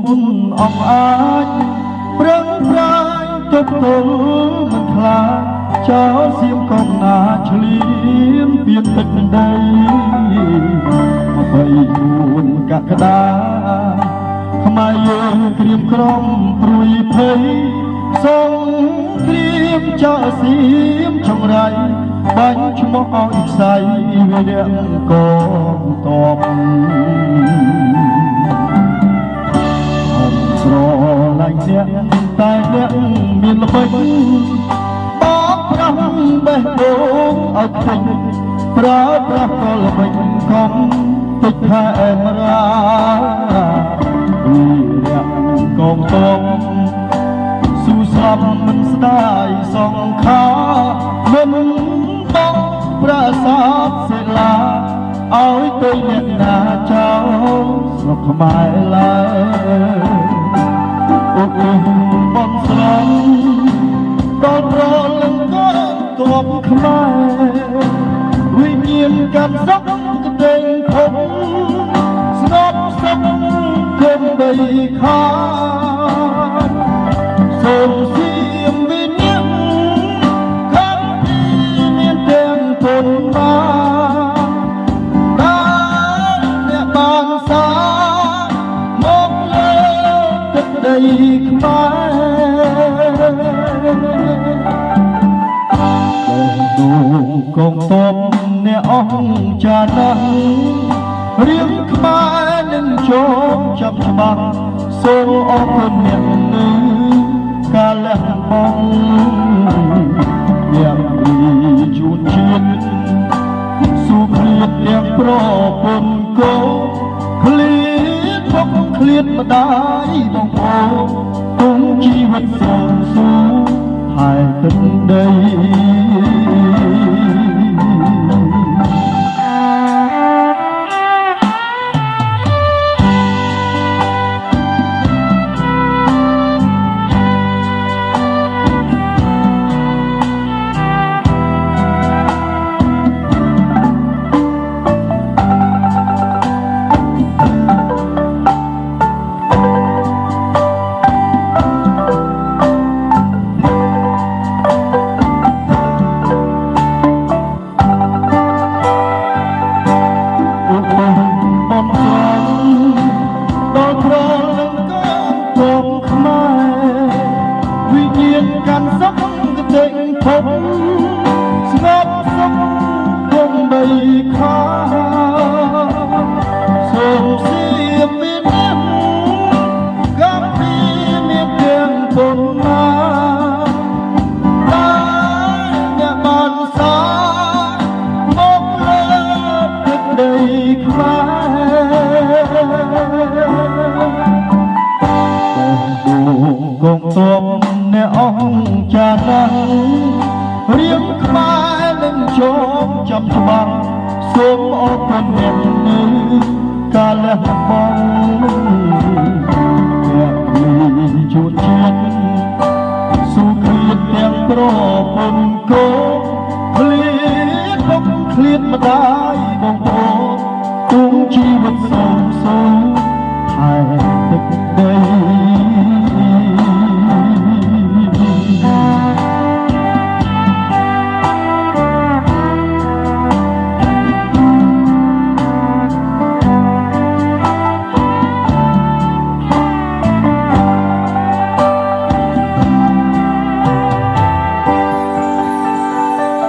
មុនអង្អាចប្រឹងប្រែងទប់ទល់មិនខ្លាចចោលសៀមកងណាឆ្លៀនពៀនទឹកដី24កក្កដាខ្មែរយើងក្រៀមក្រំព្រួយភ័យសងគ្រាមចោលសៀមចង្រៃបាញ់ឈ្មោះឲ្យខ្សែវាលះកងតបស្រឡាញ់អ្នកតែអ្នកមានល្បិចបោកប្រាំបេះដូងឲ្យខ្ទេចប្រើប្រាស់ក៏ល្បិចកុំតិចថែមរាវីរៈកងតបស៊ូស្លាប់មិនស្ដាយសង្ខាមិនបងប្រាសាទសិលាឲ្យទៅអ្នកណាចោលស្រុកខ្មែរឡើយអូបនស្រន់ដល់រលឹងក៏ទប់ខ្មែរវិញ្ញាណកាន់សក់កដេងភពស្នប់សុខគុំបីខាសូមសៀមវិញ្ញាណកំពីមានទាំងគុណមកកងទ័ពអ្នកអង្គចាណាស់រៀងខ្មែរនឹងចូលចាប់ច្បាស់សូមអរគុណអ្នកនឹងការលះបង់អ្នកពីជួនជាតិស៊ូឃ្លាតទាំងប្រពន្ធគោឃ្លាតពុកឃ្លាតម្ដាយបងប្អូនទុំជីវិតសូមស៊ូហើយទឹកដីស្ងប់សុខគុំបីខាសូមសៀមមានអ្នកកំពីមានទាំងគុណណាតែអ្នកបានសាមកលើទឹកដីខ្មែរកងទ័ពអ្នកអង្គចាណាស់រៀងខ្មែរនឹងចូលចាំច្បាស់សូមអរគុណអ្នកនឹងការលះបង់អ្នកមានជួនជាតិស៊ូឃ្លាតទាំងប្រពន្ធគោឃ្លាតពុកឃ្លាតម្ដាយ